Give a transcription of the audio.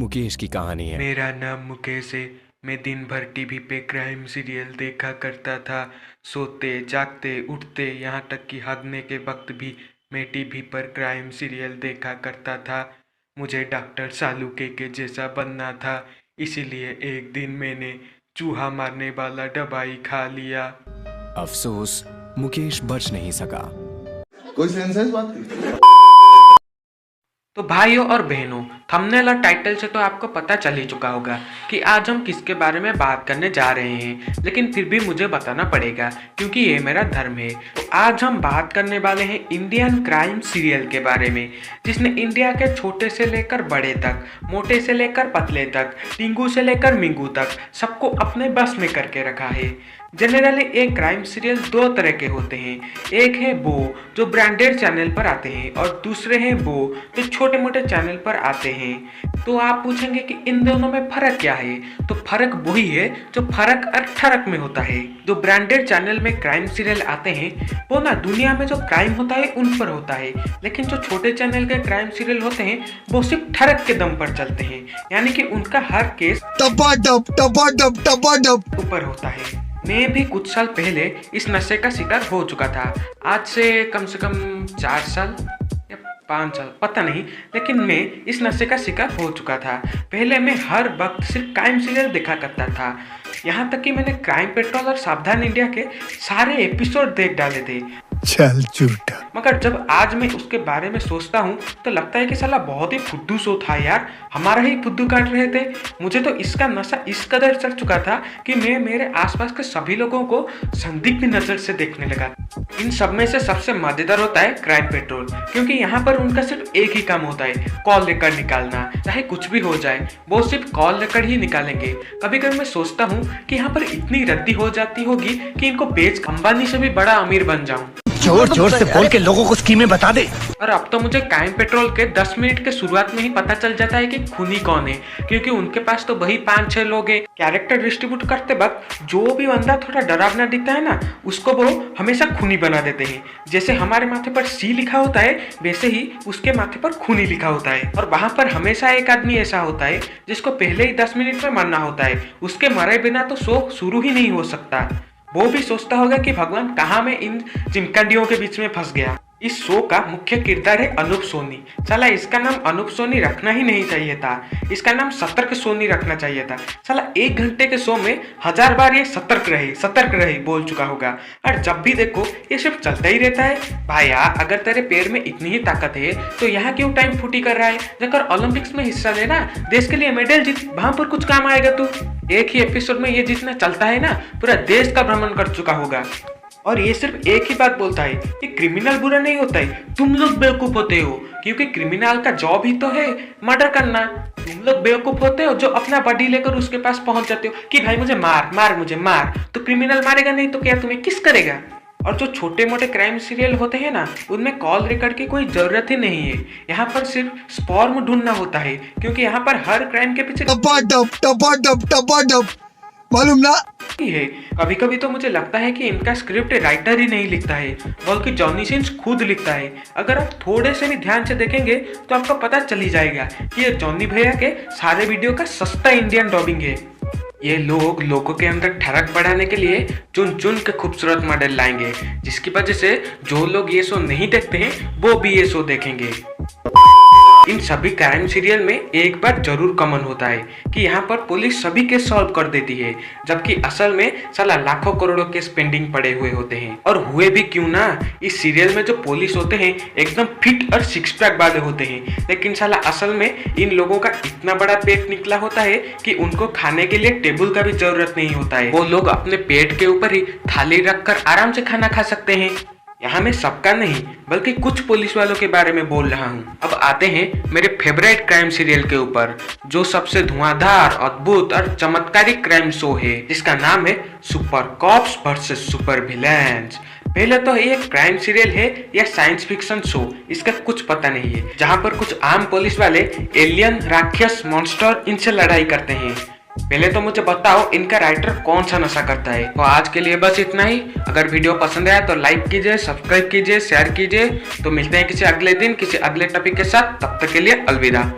मुकेश की कहानी है। मेरा नाम मुकेश है। मैं दिन भर टीवी पे क्राइम सीरियल देखा करता था। सोते जागते उठते यहाँ तक कि हगने के वक्त भी मैं टीवी पर क्राइम सीरियल देखा करता था। मुझे डॉक्टर सालुके के जैसा बनना था, इसीलिए एक दिन मैंने चूहा मारने वाला दवाई खा लिया। अफसोस, मुकेश बच नहीं सका। कोई सेंस है इस बात की? तो भाइयों और बहनों, थंबनेल और टाइटल से तो आपको पता चल ही चुका होगा कि आज हम किसके बारे में बात करने जा रहे हैं, लेकिन फिर भी मुझे बताना पड़ेगा क्योंकि ये मेरा धर्म है। तो आज हम बात करने वाले हैं इंडियन क्राइम सीरियल के बारे में, जिसने इंडिया के छोटे से लेकर बड़े तक, मोटे से लेकर पतले तक, टिंगू से लेकर मिंगू तक सबको अपने बस में करके रखा है। जनरली एक क्राइम सीरियल दो तरह के होते हैं, एक है वो जो ब्रांडेड चैनल पर आते हैं और दूसरे हैं वो जो छोटे मोटे चैनल पर आते हैं। तो आप पूछेंगे कि इन दोनों में फ़र्क क्या है, तो फ़र्क वही है जो फ़र्क और ठरक में होता है। जो ब्रांडेड चैनल में क्राइम सीरियल आते हैं वो ना दुनिया में जो क्राइम होता है उन पर होता है, लेकिन जो छोटे चैनल के क्राइम सीरियल होते हैं वो सिर्फ ठरक के दम पर चलते हैं, यानी कि उनका हर केस ऊपर होता है। मैं भी कुछ साल पहले इस नशे का शिकार हो चुका था। आज से कम 4 साल या 5 साल पता नहीं, लेकिन मैं इस नशे का शिकार हो चुका था। पहले मैं हर वक्त सिर्फ क्राइम सीरियल देखा करता था, यहाँ तक कि मैंने क्राइम पेट्रोल और सावधान इंडिया के सारे एपिसोड देख डाले थे। चल झूठा। मगर जब आज मैं उसके बारे में सोचता हूँ तो लगता है कि साला बहुत ही फुद्दू शो था यार, हमारा ही फुद्दू काट रहे थे। मुझे तो इसका नशा इस कदर चढ़ चुका था कि मैं मेरे आसपास के सभी लोगों को संदिग्ध नजर से देखने लगा। इन सब में से सबसे मजेदार होता है क्राइम पेट्रोल, क्योंकि यहाँ पर उनका सिर्फ एक ही काम होता है, कॉल लेकर निकालना। चाहे कुछ भी हो जाए वो सिर्फ कॉल लेकर ही निकालेंगे। कभी कभी मैं सोचता हूँ कि यहाँ पर इतनी रद्दी हो जाती होगी कि इनको बेच अंबानी से भी बड़ा अमीर बन जाऊं। जोर जोर से बोल के लोगों को स्कीमें बता दे। और अब तो मुझे क्राइम पेट्रोल के 10 मिनट के शुरुआत में ही पता चल जाता है कि खूनी कौन है, क्योंकि उनके पास तो वही 5-6 लोग हैं। कैरेक्टर डिस्ट्रीब्यूट करते वक्त जो भी बंदा थोड़ा डरावना दिखता है ना, उसको वो हमेशा खूनी बना देते हैं। जैसे हमारे माथे पर सी लिखा होता है वैसे ही उसके माथे पर खूनी लिखा होता है। और वहां पर हमेशा एक आदमी ऐसा होता है जिसको पहले ही 10 मिनट में मरना होता है, उसके मरे बिना तो शो शुरू ही नहीं हो सकता। वो भी सोचता होगा कि भगवान कहाँ मैं इन चिमकांडियों के बीच में फंस गया। इस शो का मुख्य किरदार है अनूप सोनी। साला इसका नाम अनूप सोनी रखना ही नहीं चाहिए था, इसका नाम सतर्क सोनी रखना चाहिए था। साला 1 घंटे के शो में 1000 बार ये सतर्क रहे बोल चुका होगा, और जब भी देखो ये सिर्फ चलता ही रहता है। भाईया अगर तेरे पैर में इतनी ही ताकत है तो यहाँ क्यों टाइम फूटी कर रहा है? जाकर ओलंपिक्स में हिस्सा लेना, देश के लिए मेडल जीत, वहां पर कुछ काम आएगा तू। एक ही एपिसोड में ये जितना चलता है ना, पूरा देश का भ्रमण कर चुका होगा। और ये सिर्फ एक ही बात बोलता है कि क्रिमिनल बुरा नहीं होता है, तुम लोग बेवकूफ होते हो, क्योंकि क्रिमिनल का जॉब ही तो है मर्डर करना। तुम लोग बेवकूफ होते हो जो अपना बॉडी लेकर उसके पास पहुंच जाते हो कि भाई मुझे मार। तो क्रिमिनल मारेगा नहीं तो क्या तुम्हें किस करेगा? और जो छोटे मोटे क्राइम सीरियल होते हैं ना, उनमें कॉल रिकॉर्ड की कोई जरूरत ही नहीं है। यहाँ पर सिर्फ स्पर्म ढूंढना होता है, क्योंकि यहाँ पर हर क्राइम के पीछे मालूम ना है। कभी कभी तो मुझे लगता है कि इनका स्क्रिप्ट राइटर ही नहीं लिखता है, बल्कि जॉनी सिंस खुद लिखता है। अगर आप थोड़े से भी ध्यान से देखेंगे तो आपको पता चली जाएगा कि ये जॉनी भैया के सारे वीडियो का सस्ता इंडियन डबिंग है। ये लोग लोगों के अंदर ठरक बढ़ाने के लिए चुन चुन के खूबसूरत मॉडल लाएंगे, जिसकी वजह से जो लोग ये शो नहीं देखते हैं वो भी ये शो देखेंगे। इन सभी क्राइम सीरियल में एक बात जरूर कॉमन होता है कि यहाँ पर पुलिस सभी केस सॉल्व कर देती है, जबकि असल में साला लाखों करोड़ों केस पेंडिंग पड़े हुए होते हैं। और हुए भी क्यों ना, इस सीरियल में जो पुलिस होते हैं एकदम फिट और सिक्स पैक वाले होते हैं, लेकिन साला असल में इन लोगों का इतना बड़ा पेट निकला होता है कि उनको खाने के लिए टेबल का भी जरूरत नहीं होता है। वो लोग अपने पेट के ऊपर ही थाली रखकर आराम से खाना खा सकते हैं। यहाँ मैं सबका नहीं बल्कि कुछ पुलिस वालों के बारे में बोल रहा हूँ। अब आते हैं मेरे फेवरेट क्राइम सीरियल के ऊपर, जो सबसे धुआंधार, अद्भुत और चमत्कारिक क्राइम शो है, जिसका नाम है super cops versus super villains. पहले तो ये क्राइम सीरियल है या साइंस फिक्शन शो, इसका कुछ पता नहीं है, जहाँ पर कुछ आम पुलिस वाले एलियन, राक्षस, मॉन्स्टर इनसे लड़ाई करते हैं। पहले तो मुझे बताओ इनका राइटर कौन सा नशा करता है। तो आज के लिए बस इतना ही। अगर वीडियो पसंद आया तो लाइक कीजिए, सब्सक्राइब कीजिए, शेयर कीजिए। तो मिलते हैं किसी अगले दिन किसी अगले टॉपिक के साथ, तब तक के लिए अलविदा।